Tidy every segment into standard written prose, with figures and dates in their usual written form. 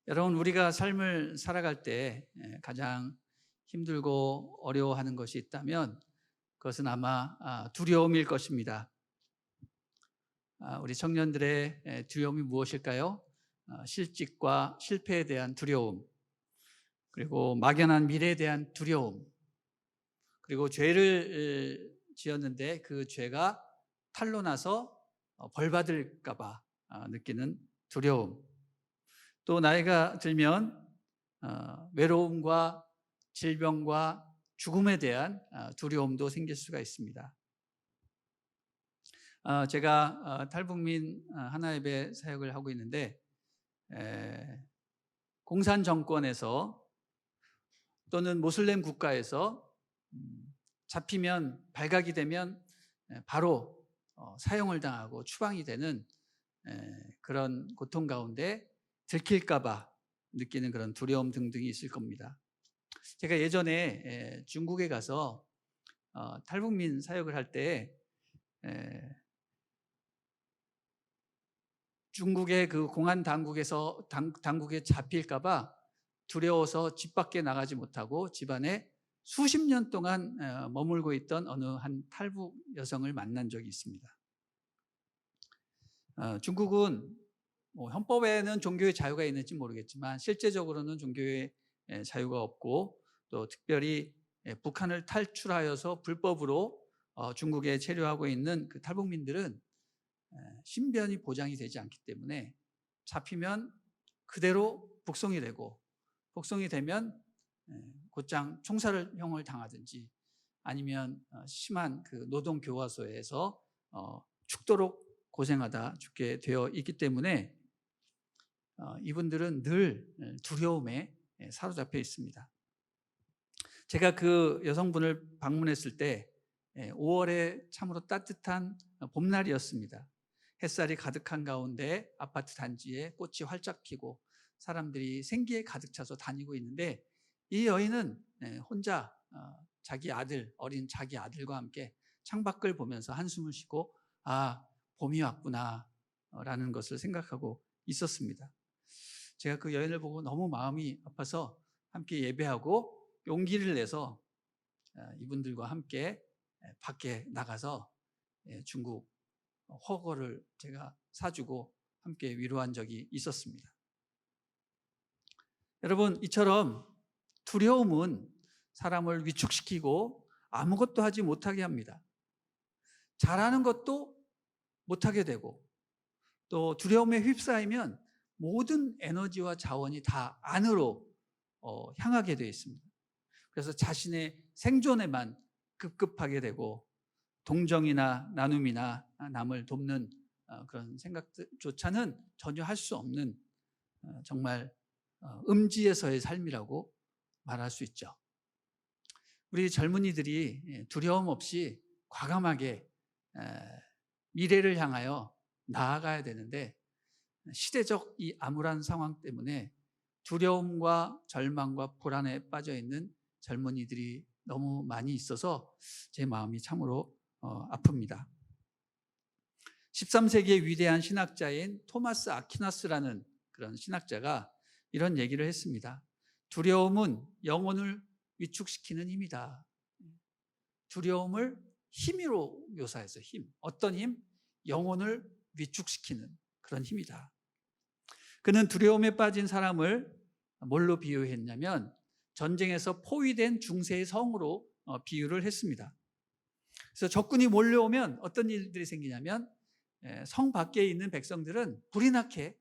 여러분, 우리가 삶을 살아갈 때 가장 힘들고 어려워하는 것이 있다면 그것은 아마 두려움일 것입니다. 우리 청년들의 두려움이 무엇일까요? 실직과 실패에 대한 두려움, 그리고 막연한 미래에 대한 두려움, 그리고 죄를 지었는데 그 죄가 탄로나서 벌 받을까 봐 느끼는 두려움, 또 나이가 들면 외로움과 질병과 죽음에 대한 두려움도 생길 수가 있습니다. 제가 탈북민 하나예배 사역을 하고 있는데, 공산 정권에서 또는 모슬렘 국가에서 잡히면, 발각이 되면 바로 사형을 당하고 추방이 되는 그런 고통 가운데 들킬까 봐 느끼는 그런 두려움 등등이 있을 겁니다. 제가 예전에 중국에 가서 탈북민 사역을 할 때 중국의 그 공안 당국에서 당국에 잡힐까 봐 두려워서 집 밖에 나가지 못하고 집안에 수십 년 동안 머물고 있던 어느 한 탈북 여성을 만난 적이 있습니다. 중국은 헌법에는 종교의 자유가 있는지 모르겠지만 실제적으로는 종교의 자유가 없고, 또 특별히 북한을 탈출하여서 불법으로 중국에 체류하고 있는 그 탈북민들은 신변이 보장이 되지 않기 때문에 잡히면 그대로 북송이 되고, 북송이 되면 곧장 총살형을 당하든지 아니면 심한 그 노동교화소에서 죽도록 고생하다 죽게 되어 있기 때문에 이분들은 늘 두려움에 사로잡혀 있습니다. 제가 그 여성분을 방문했을 때 5월에 참으로 따뜻한 봄날이었습니다. 햇살이 가득한 가운데 아파트 단지에 꽃이 활짝 피고 사람들이 생기에 가득 차서 다니고 있는데, 이 여인은 혼자 자기 아들, 어린 자기 아들과 함께 창밖을 보면서 한숨을 쉬고 봄이 왔구나 라는 것을 생각하고 있었습니다. 제가 그 여인을 보고 너무 마음이 아파서 함께 예배하고 용기를 내서 이분들과 함께 밖에 나가서 중국 허거를 제가 사주고 함께 위로한 적이 있었습니다. 여러분, 이처럼 두려움은 사람을 위축시키고 아무것도 하지 못하게 합니다. 잘하는 것도 못하게 되고, 또 두려움에 휩싸이면 모든 에너지와 자원이 다 안으로 향하게 되어 있습니다. 그래서 자신의 생존에만 급급하게 되고, 동정이나 나눔이나 남을 돕는 그런 생각조차는 전혀 할 수 없는 정말 음지에서의 삶이라고 말할 수 있죠. 우리 젊은이들이 두려움 없이 과감하게 미래를 향하여 나아가야 되는데, 시대적 이 암울한 상황 때문에 두려움과 절망과 불안에 빠져 있는 젊은이들이 너무 많이 있어서 제 마음이 참으로 아픕니다. 13세기의 위대한 신학자인 토마스 아퀴나스라는 그런 신학자가 이런 얘기를 했습니다. 두려움은 영혼을 위축시키는 힘이다. 두려움을 힘으로 묘사해서 힘. 어떤 힘? 영혼을 위축시키는 그런 힘이다. 그는 두려움에 빠진 사람을 뭘로 비유했냐면 전쟁에서 포위된 중세의 성으로 비유를 했습니다. 그래서 적군이 몰려오면 어떤 일들이 생기냐면 성 밖에 있는 백성들은 불이 나게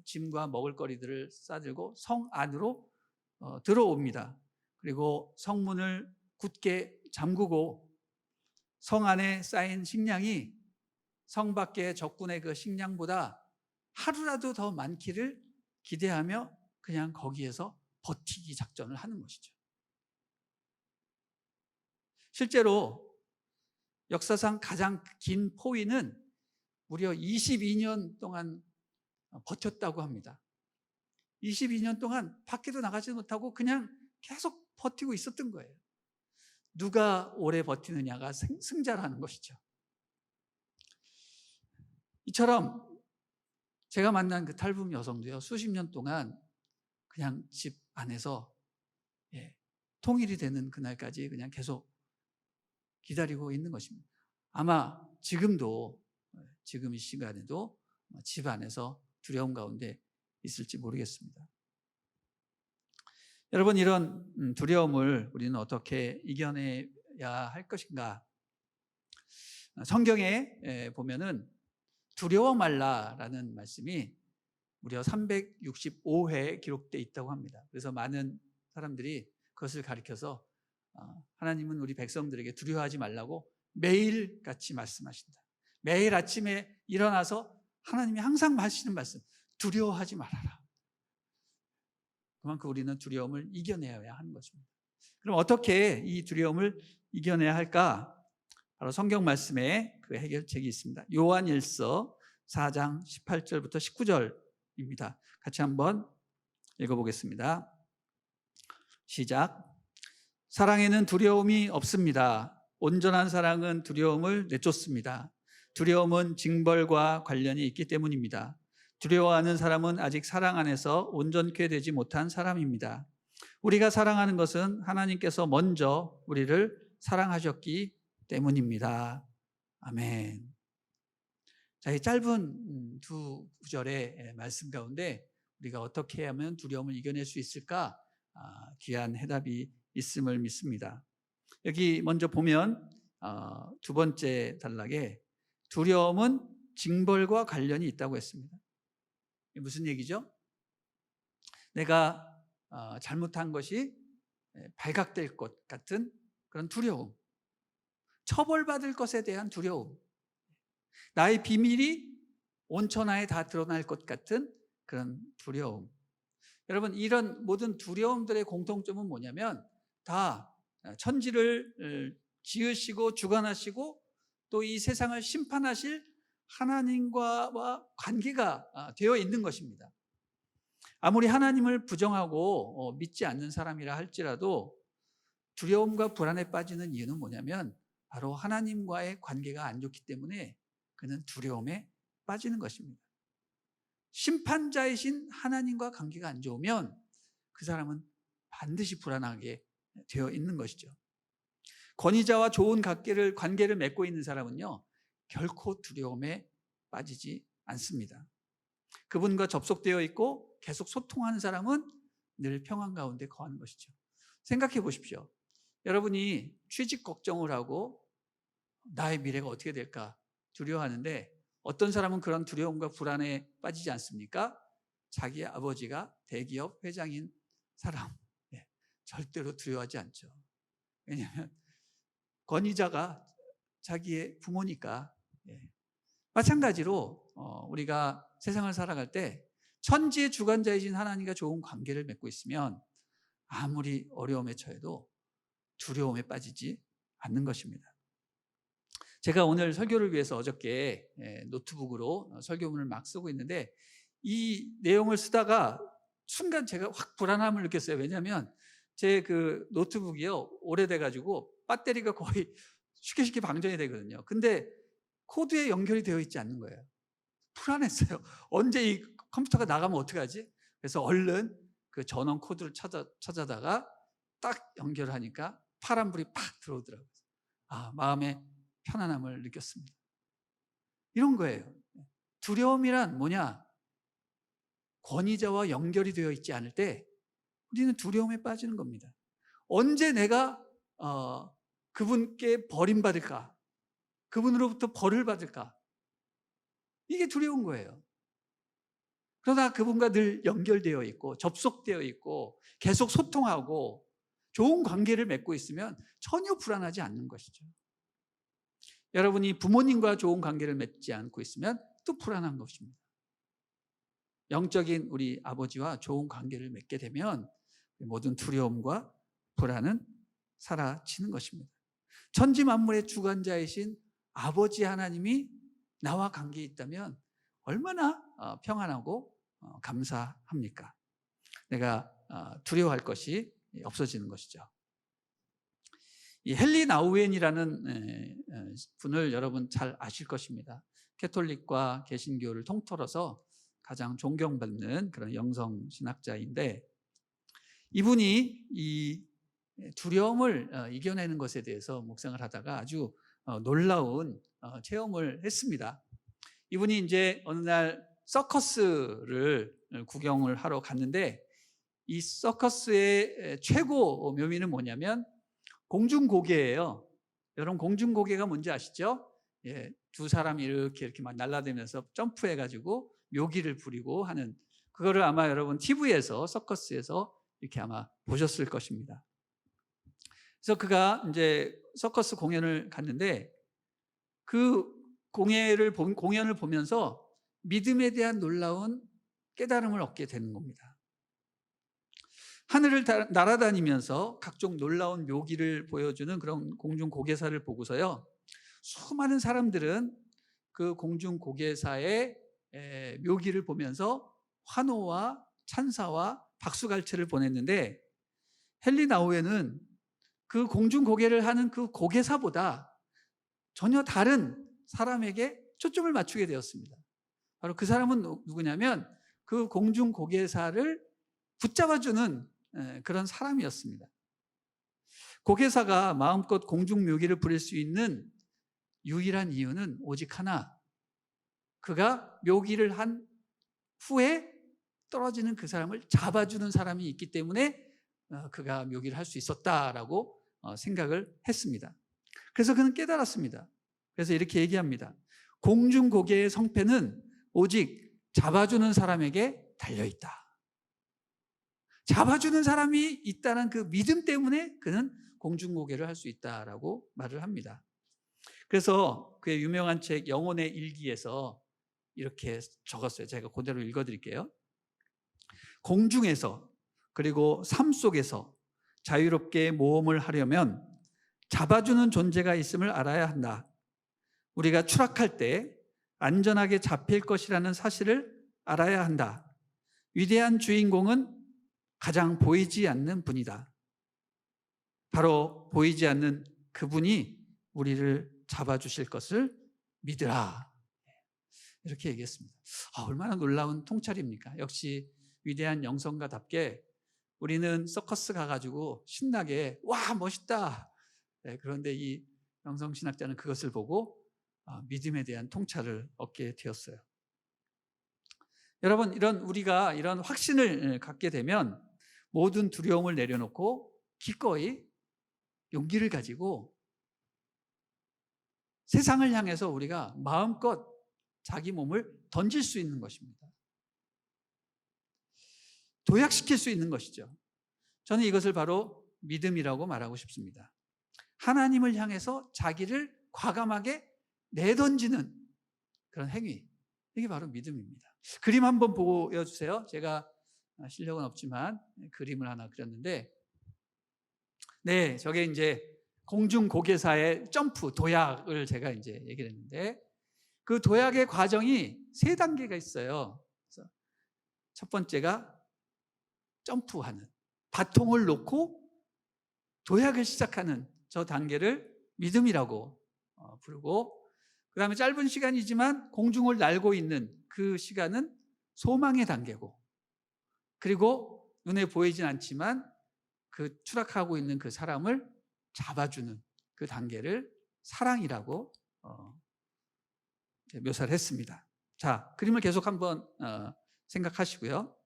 짐과 먹을거리들을 싸들고 성 안으로 들어옵니다. 그리고 성문을 굳게 잠그고 성 안에 쌓인 식량이 성 밖의 적군의 그 식량보다 하루라도 더 많기를 기대하며 그냥 거기에서 버티기 작전을 하는 것이죠. 실제로 역사상 가장 긴 포위는 무려 22년 동안 버텼다고 합니다. 22년 동안 밖에도 나가지 못하고 그냥 계속 버티고 있었던 거예요. 누가 오래 버티느냐가 승자라는 것이죠. 이처럼 제가 만난 그 탈북 여성도요, 수십 년 동안 그냥 집 안에서 통일이 되는 그날까지 그냥 계속 기다리고 있는 것입니다. 아마 지금도, 지금 이 시간에도 집 안에서 두려움 가운데 있을지 모르겠습니다. 여러분, 이런 두려움을 우리는 어떻게 이겨내야 할 것인가? 성경에 보면은 두려워 말라라는 말씀이 무려 365회 기록되어 있다고 합니다. 그래서 많은 사람들이 그것을 가리켜서 하나님은 우리 백성들에게 두려워하지 말라고 매일 같이 말씀하신다. 매일 아침에 일어나서 하나님이 항상 하시는 말씀, 두려워하지 말아라. 그만큼 우리는 두려움을 이겨내야 하는 것입니다. 그럼 어떻게 이 두려움을 이겨내야 할까? 바로 성경 말씀에 그 해결책이 있습니다. 요한일서 4장 18절부터 19절입니다. 같이 한번 읽어보겠습니다. 시작. 사랑에는 두려움이 없습니다. 온전한 사랑은 두려움을 내쫓습니다. 두려움은 징벌과 관련이 있기 때문입니다. 두려워하는 사람은 아직 사랑 안에서 온전케 되지 못한 사람입니다. 우리가 사랑하는 것은 하나님께서 먼저 우리를 사랑하셨기 때문입니다. 아멘. 자, 이 짧은 두 구절의 말씀 가운데 우리가 어떻게 하면 두려움을 이겨낼 수 있을까? 귀한 해답이 있음을 믿습니다. 여기 먼저 보면 두 번째 단락에 두려움은 징벌과 관련이 있다고 했습니다. 이게 무슨 얘기죠? 내가 잘못한 것이 발각될 것 같은 그런 두려움, 처벌받을 것에 대한 두려움, 나의 비밀이 온천하에 다 드러날 것 같은 그런 두려움. 여러분, 이런 모든 두려움들의 공통점은 뭐냐면 다 천지를 지으시고 주관하시고 또 이 세상을 심판하실 하나님과 관계가 되어 있는 것입니다. 아무리 하나님을 부정하고 믿지 않는 사람이라 할지라도 두려움과 불안에 빠지는 이유는 뭐냐면 바로 하나님과의 관계가 안 좋기 때문에 그는 두려움에 빠지는 것입니다. 심판자이신 하나님과 관계가 안 좋으면 그 사람은 반드시 불안하게 되어 있는 것이죠. 권위자와 좋은 관계를 맺고 있는 사람은요, 결코 두려움에 빠지지 않습니다. 그분과 접속되어 있고 계속 소통하는 사람은 늘 평안 가운데 거하는 것이죠. 생각해 보십시오. 여러분이 취직 걱정을 하고 나의 미래가 어떻게 될까 두려워하는데 어떤 사람은 그런 두려움과 불안에 빠지지 않습니까? 자기 아버지가 대기업 회장인 사람, 절대로 두려워하지 않죠. 왜냐하면 권위자가 자기의 부모니까. 마찬가지로 우리가 세상을 살아갈 때 천지의 주관자이신 하나님과 좋은 관계를 맺고 있으면 아무리 어려움에 처해도 두려움에 빠지지 않는 것입니다. 제가 오늘 설교를 위해서 어저께 노트북으로 설교문을 막 쓰고 있는데 이 내용을 쓰다가 순간 제가 확 불안함을 느꼈어요. 왜냐하면 제 그 노트북이요, 오래돼가지고 배터리가 거의 쉽게 방전이 되거든요. 근데 코드에 연결이 되어 있지 않는 거예요. 불안했어요. 언제 이 컴퓨터가 나가면 어떡하지? 그래서 얼른 그 전원 코드를 찾아다가 딱 연결을 하니까 파란불이 팍 들어오더라고요. 마음에 편안함을 느꼈습니다. 이런 거예요. 두려움이란 뭐냐? 권위자와 연결이 되어 있지 않을 때 우리는 두려움에 빠지는 겁니다. 언제 내가 그분께 버림받을까? 그분으로부터 벌을 받을까? 이게 두려운 거예요. 그러나 그분과 늘 연결되어 있고 접속되어 있고 계속 소통하고 좋은 관계를 맺고 있으면 전혀 불안하지 않는 것이죠. 여러분이 부모님과 좋은 관계를 맺지 않고 있으면 또 불안한 것입니다. 영적인 우리 아버지와 좋은 관계를 맺게 되면 모든 두려움과 불안은 사라지는 것입니다. 천지 만물의 주관자이신 아버지 하나님이 나와 관계에 있다면 얼마나 평안하고 감사합니까? 내가 두려워할 것이 없어지는 것이죠. 이 헨리 나우엔이라는 분을 여러분 잘 아실 것입니다. 캐톨릭과 개신교를 통틀어서 가장 존경받는 그런 영성 신학자인데, 이분이 이 두려움을 이겨내는 것에 대해서 묵상을 하다가 아주 놀라운 체험을 했습니다. 이분이 이제 어느 날 서커스를 구경을 하러 갔는데, 이 서커스의 최고 묘미는 뭐냐면 공중고개예요. 여러분, 공중고개가 뭔지 아시죠? 예, 두 사람이 이렇게 막 날아다니면서 점프해가지고 묘기를 부리고 하는, 그거를 아마 여러분 TV에서, 서커스에서 이렇게 아마 보셨을 것입니다. 그래서 그가 이제 서커스 공연을 갔는데, 그 공연을 보면서 믿음에 대한 놀라운 깨달음을 얻게 되는 겁니다. 하늘을 날아다니면서 각종 놀라운 묘기를 보여주는 그런 공중고개사를 보고서요, 수많은 사람들은 그 공중고개사의 묘기를 보면서 환호와 찬사와 박수갈채를 보냈는데, 헨리 나우에는 그 공중고개를 하는 그 고개사보다 전혀 다른 사람에게 초점을 맞추게 되었습니다. 바로 그 사람은 누구냐면 그 공중고개사를 붙잡아주는 그런 사람이었습니다. 고개사가 마음껏 공중묘기를 부릴 수 있는 유일한 이유는 오직 하나, 그가 묘기를 한 후에 떨어지는 그 사람을 잡아주는 사람이 있기 때문에 그가 묘기를 할 수 있었다라고 생각을 했습니다. 그래서 그는 깨달았습니다. 그래서 이렇게 얘기합니다. 공중고개의 성패는 오직 잡아주는 사람에게 달려있다. 잡아주는 사람이 있다는 그 믿음 때문에 그는 공중고개를 할 수 있다라고 말을 합니다. 그래서 그의 유명한 책 영혼의 일기에서 이렇게 적었어요. 제가 그대로 읽어드릴게요. 공중에서 그리고 삶 속에서 자유롭게 모험을 하려면 잡아주는 존재가 있음을 알아야 한다. 우리가 추락할 때 안전하게 잡힐 것이라는 사실을 알아야 한다. 위대한 주인공은 가장 보이지 않는 분이다. 바로 보이지 않는 그분이 우리를 잡아주실 것을 믿으라. 이렇게 얘기했습니다. 얼마나 놀라운 통찰입니까? 역시 위대한 영성가답게 우리는 서커스 가가지고 신나게 와 멋있다. 그런데 이 영성신학자는 그것을 보고 믿음에 대한 통찰을 얻게 되었어요. 여러분, 우리가 이런 확신을 갖게 되면 모든 두려움을 내려놓고 기꺼이 용기를 가지고 세상을 향해서 우리가 마음껏 자기 몸을 던질 수 있는 것입니다. 도약시킬 수 있는 것이죠. 저는 이것을 바로 믿음이라고 말하고 싶습니다. 하나님을 향해서 자기를 과감하게 내던지는 그런 행위, 이게 바로 믿음입니다. 그림 한번 보여주세요. 제가 실력은 없지만 그림을 하나 그렸는데, 네, 저게 이제 공중고개사의 점프, 도약을 제가 이제 얘기를 했는데, 그 도약의 과정이 3단계가 있어요. 그래서 첫 번째가 점프하는, 바통을 놓고 도약을 시작하는 저 단계를 믿음이라고 부르고, 그 다음에 짧은 시간이지만 공중을 날고 있는 그 시간은 소망의 단계고, 그리고 눈에 보이진 않지만 그 추락하고 있는 그 사람을 잡아주는 그 단계를 사랑이라고 묘사를 했습니다. 자, 그림을 계속 한번 생각하시고요.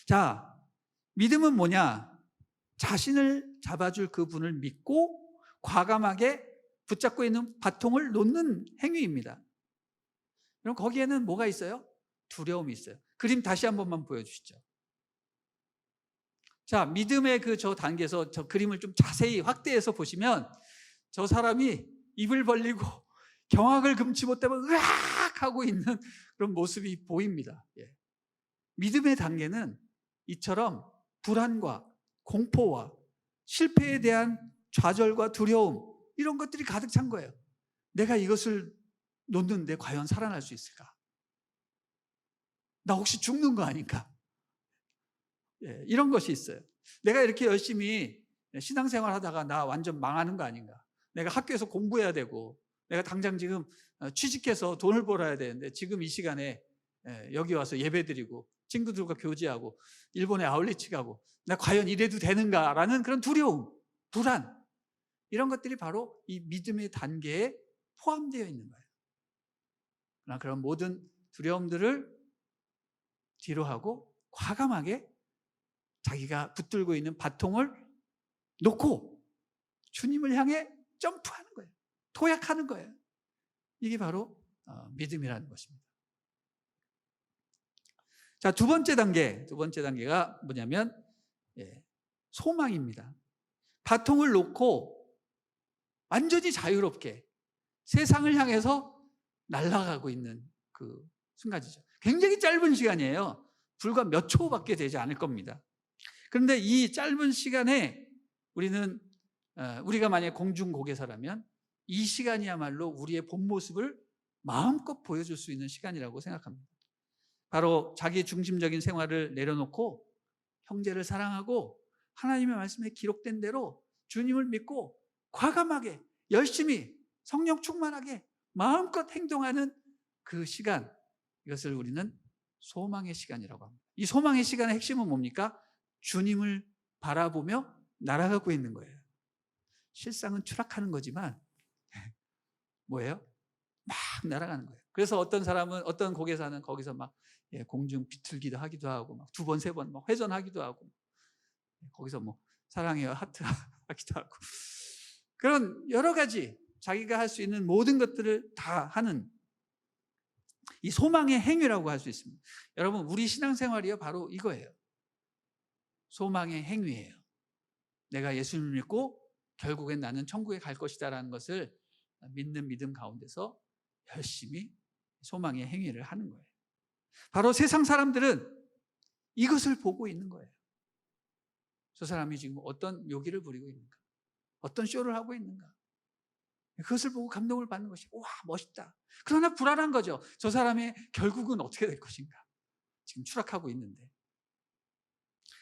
자, 믿음은 뭐냐? 자신을 잡아줄 그분을 믿고 과감하게 붙잡고 있는 바통을 놓는 행위입니다. 그럼 거기에는 뭐가 있어요? 두려움이 있어요. 그림 다시 한 번만 보여주시죠. 자, 믿음의 저 단계에서 저 그림을 좀 자세히 확대해서 보시면 저 사람이 입을 벌리고 경악을 금치 못하고 으악 하고 있는 그런 모습이 보입니다. 예. 믿음의 단계는 이처럼 불안과 공포와 실패에 대한 좌절과 두려움, 이런 것들이 가득 찬 거예요. 내가 이것을 놓는데 과연 살아날 수 있을까? 나 혹시 죽는 거 아닌가? 예, 이런 것이 있어요. 내가 이렇게 열심히 신앙생활 하다가 나 완전 망하는 거 아닌가? 내가 학교에서 공부해야 되고, 내가 당장 지금 취직해서 돈을 벌어야 되는데 지금 이 시간에 여기 와서 예배드리고 친구들과 교제하고 일본에 아울렛 가고 나 과연 이래도 되는가라는 그런 두려움, 불안, 이런 것들이 바로 이 믿음의 단계에 포함되어 있는 거예요. 그러나 그런 모든 두려움들을 뒤로 하고 과감하게 자기가 붙들고 있는 바통을 놓고 주님을 향해 점프하는 거예요. 도약하는 거예요. 이게 바로 믿음이라는 것입니다. 자, 두 번째 단계가 뭐냐면 소망입니다. 바통을 놓고 완전히 자유롭게 세상을 향해서 날아가고 있는 그 순간이죠. 굉장히 짧은 시간이에요. 불과 몇 초밖에 되지 않을 겁니다. 그런데 이 짧은 시간에 우리가 만약에 공중고개사라면 이 시간이야말로 우리의 본 모습을 마음껏 보여줄 수 있는 시간이라고 생각합니다. 바로 자기 중심적인 생활을 내려놓고 형제를 사랑하고 하나님의 말씀에 기록된 대로 주님을 믿고 과감하게 열심히 성령 충만하게 마음껏 행동하는 그 시간, 이것을 우리는 소망의 시간이라고 합니다. 이 소망의 시간의 핵심은 뭡니까? 주님을 바라보며 날아가고 있는 거예요. 실상은 추락하는 거지만 뭐예요? 막 날아가는 거예요. 그래서 어떤 고개사는 거기서 막 공중 비틀기도 하기도 하고 막 2번, 3번 막 회전하기도 하고 거기서 뭐 사랑해요 하트 하기도 하고 그런 여러 가지 자기가 할 수 있는 모든 것들을 다 하는 이 소망의 행위라고 할 수 있습니다. 여러분, 우리 신앙생활이요 바로 이거예요. 소망의 행위예요. 내가 예수님을 믿고 결국엔 나는 천국에 갈 것이다라는 것을 믿는 믿음 가운데서 열심히 소망의 행위를 하는 거예요. 바로 세상 사람들은 이것을 보고 있는 거예요. 저 사람이 지금 어떤 묘기를 부리고 있는가? 어떤 쇼를 하고 있는가? 그것을 보고 감동을 받는 것이 와 멋있다. 그러나 불안한 거죠. 저 사람의 결국은 어떻게 될 것인가? 지금 추락하고 있는데.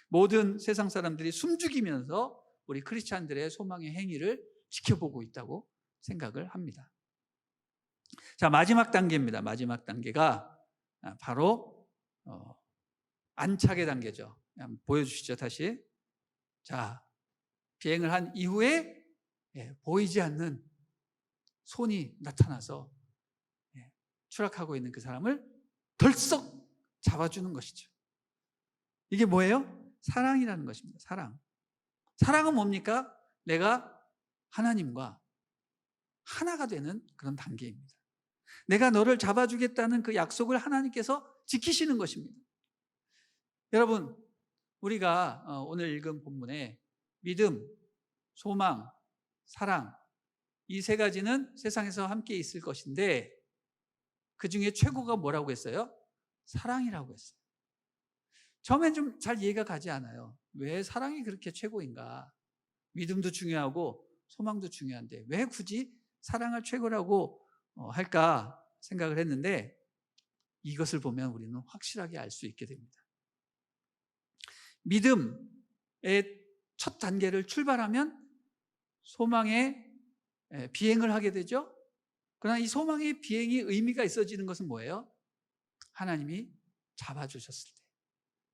모든 세상 사람들이 숨죽이면서 우리 크리스찬들의 소망의 행위를 지켜보고 있다고 생각을 합니다. 자, 마지막 단계입니다. 마지막 단계가 바로 안착의 단계죠. 한번 보여주시죠, 다시. 자, 비행을 한 이후에 보이지 않는 손이 나타나서 추락하고 있는 그 사람을 덜썩 잡아주는 것이죠. 이게 뭐예요? 사랑이라는 것입니다. 사랑. 사랑은 뭡니까? 내가 하나님과 하나가 되는 그런 단계입니다. 내가 너를 잡아주겠다는 그 약속을 하나님께서 지키시는 것입니다. 여러분, 우리가 오늘 읽은 본문에 믿음, 소망, 사랑, 이 세 가지는 세상에서 함께 있을 것인데 그 중에 최고가 뭐라고 했어요? 사랑이라고 했어요. 처음엔 좀 잘 이해가 가지 않아요. 왜 사랑이 그렇게 최고인가? 믿음도 중요하고 소망도 중요한데 왜 굳이 사랑을 최고라고 할까 생각을 했는데 이것을 보면 우리는 확실하게 알 수 있게 됩니다. 믿음의 첫 단계를 출발하면 소망의 비행을 하게 되죠. 그러나 이 소망의 비행이 의미가 있어지는 것은 뭐예요? 하나님이 잡아주셨을 때,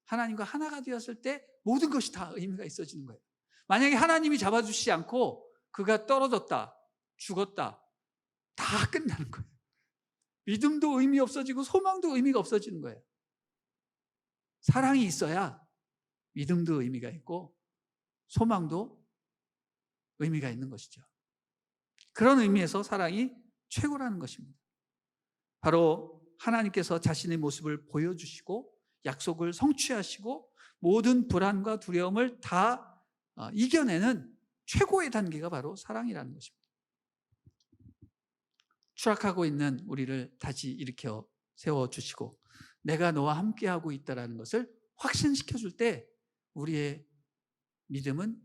하나님과 하나가 되었을 때 모든 것이 다 의미가 있어지는 거예요. 만약에 하나님이 잡아주시지 않고 그가 떨어졌다, 죽었다, 다 끝나는 거예요. 믿음도 의미 없어지고 소망도 의미가 없어지는 거예요. 사랑이 있어야 믿음도 의미가 있고 소망도 의미가 있는 것이죠. 그런 의미에서 사랑이 최고라는 것입니다. 바로 하나님께서 자신의 모습을 보여주시고 약속을 성취하시고 모든 불안과 두려움을 다 이겨내는 최고의 단계가 바로 사랑이라는 것입니다. 추락하고 있는 우리를 다시 일으켜 세워주시고 내가 너와 함께하고 있다는 것을 확신시켜줄 때 우리의 믿음은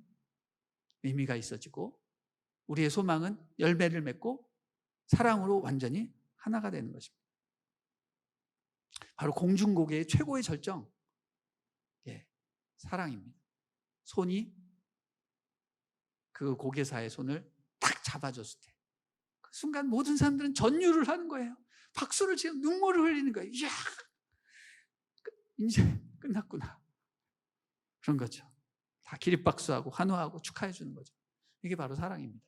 의미가 있어지고 우리의 소망은 열매를 맺고 사랑으로 완전히 하나가 되는 것입니다. 바로 공중고개의 최고의 절정, 사랑입니다. 손이 그 고개사의 손을 딱 잡아줬을 때 그 순간 모든 사람들은 전율을 하는 거예요. 박수를 치고 눈물을 흘리는 거예요. 이야, 이제 끝났구나. 그런 거죠. 다 기립박수하고 환호하고 축하해 주는 거죠. 이게 바로 사랑입니다.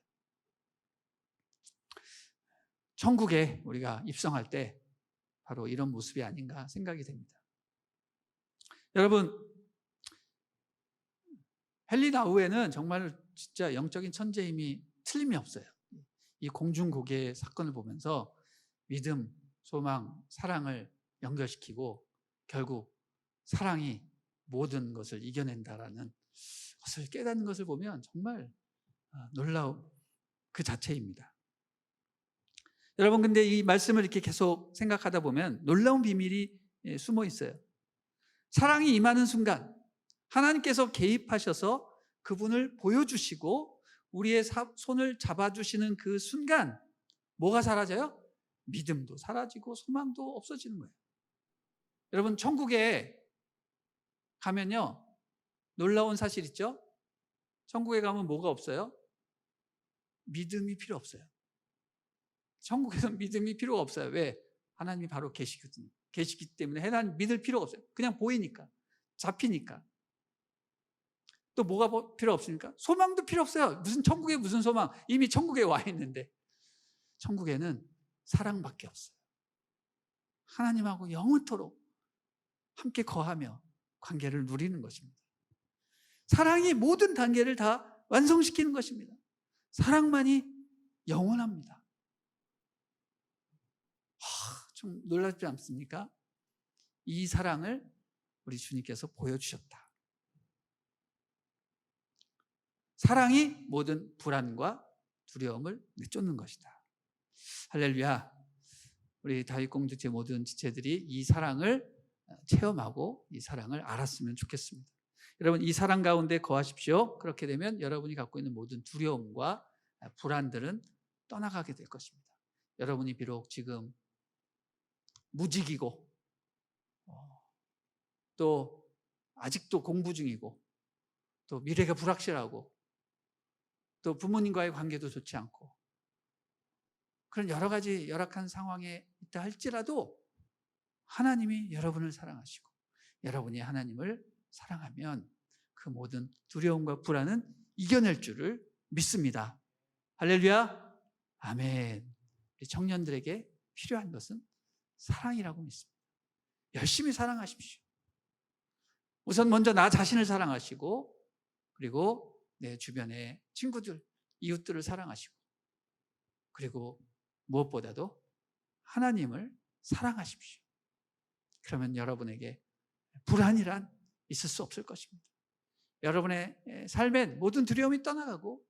천국에 우리가 입성할 때 바로 이런 모습이 아닌가 생각이 됩니다. 여러분, 헨리 나우에는 정말 진짜 영적인 천재임이 틀림이 없어요. 이 공중고개 사건을 보면서 믿음, 소망, 사랑을 연결시키고 결국 사랑이 모든 것을 이겨낸다라는 것을 깨닫는 것을 보면 정말 놀라운 그 자체입니다. 여러분, 근데 이 말씀을 이렇게 계속 생각하다 보면 놀라운 비밀이 숨어 있어요. 사랑이 임하는 순간 하나님께서 개입하셔서 그분을 보여주시고 우리의 손을 잡아주시는 그 순간 뭐가 사라져요? 믿음도 사라지고 소망도 없어지는 거예요. 여러분, 천국에 가면요 놀라운 사실 있죠? 천국에 가면 뭐가 없어요? 믿음이 필요 없어요. 천국에서는 믿음이 필요가 없어요. 왜? 하나님이 바로 계시거든요. 계시기 때문에 하나님 믿을 필요가 없어요. 그냥 보이니까, 잡히니까. 또 뭐가 필요 없습니까? 소망도 필요 없어요. 무슨 천국에 무슨 소망? 이미 천국에 와 있는데. 천국에는 사랑밖에 없어요. 하나님하고 영원토록 함께 거하며 관계를 누리는 것입니다. 사랑이 모든 단계를 다 완성시키는 것입니다. 사랑만이 영원합니다. 좀 놀랍지 않습니까? 이 사랑을 우리 주님께서 보여주셨다. 사랑이 모든 불안과 두려움을 내쫓는 것이다. 할렐루야. 우리 다윗 공동체 모든 지체들이 이 사랑을 체험하고 이 사랑을 알았으면 좋겠습니다. 여러분, 이 사랑 가운데 거하십시오. 그렇게 되면 여러분이 갖고 있는 모든 두려움과 불안들은 떠나가게 될 것입니다. 여러분이 비록 지금 무직이고 또 아직도 공부 중이고 또 미래가 불확실하고 또 부모님과의 관계도 좋지 않고 그런 여러 가지 열악한 상황에 있다 할지라도 하나님이 여러분을 사랑하시고 여러분이 하나님을 사랑하면 그 모든 두려움과 불안은 이겨낼 줄을 믿습니다. 할렐루야. 아멘. 우리 청년들에게 필요한 것은 사랑이라고 믿습니다. 열심히 사랑하십시오. 우선 먼저 나 자신을 사랑하시고 그리고 내 주변의 친구들, 이웃들을 사랑하시고 그리고 무엇보다도 하나님을 사랑하십시오. 그러면 여러분에게 불안이란 있을 수 없을 것입니다. 여러분의 삶에 모든 두려움이 떠나가고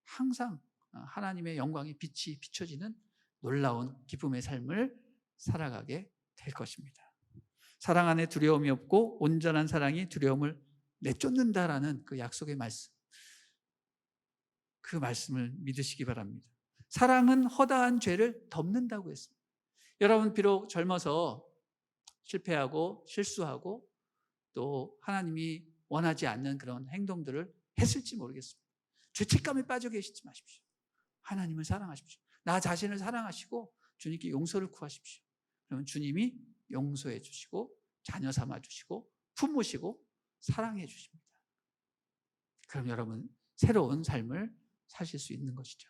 항상 하나님의 영광의 빛이 비춰지는 놀라운 기쁨의 삶을 살아가게 될 것입니다. 사랑 안에 두려움이 없고 온전한 사랑이 두려움을 내쫓는다라는 그 약속의 말씀, 그 말씀을 믿으시기 바랍니다. 사랑은 허다한 죄를 덮는다고 했습니다. 여러분, 비록 젊어서 실패하고 실수하고 또 하나님이 원하지 않는 그런 행동들을 했을지 모르겠습니다. 죄책감에 빠져 계시지 마십시오. 하나님을 사랑하십시오. 나 자신을 사랑하시고 주님께 용서를 구하십시오. 그러면 주님이 용서해 주시고 자녀 삼아 주시고 품으시고 사랑해 주십니다. 그럼 여러분 새로운 삶을 사실 수 있는 것이죠.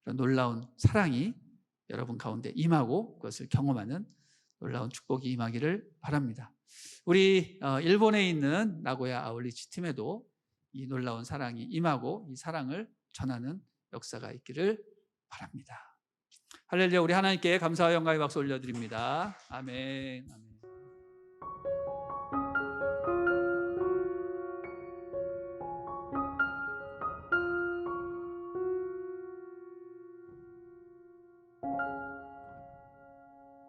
그런 놀라운 사랑이 여러분 가운데 임하고 그것을 경험하는 놀라운 축복이 임하기를 바랍니다. 우리 일본에 있는 나고야 아울리치 팀에도 이 놀라운 사랑이 임하고 이 사랑을 전하는 역사가 있기를 바랍니다. 할렐루야. 우리 하나님께 감사와 영광의 박수 올려드립니다. 아멘. 아멘.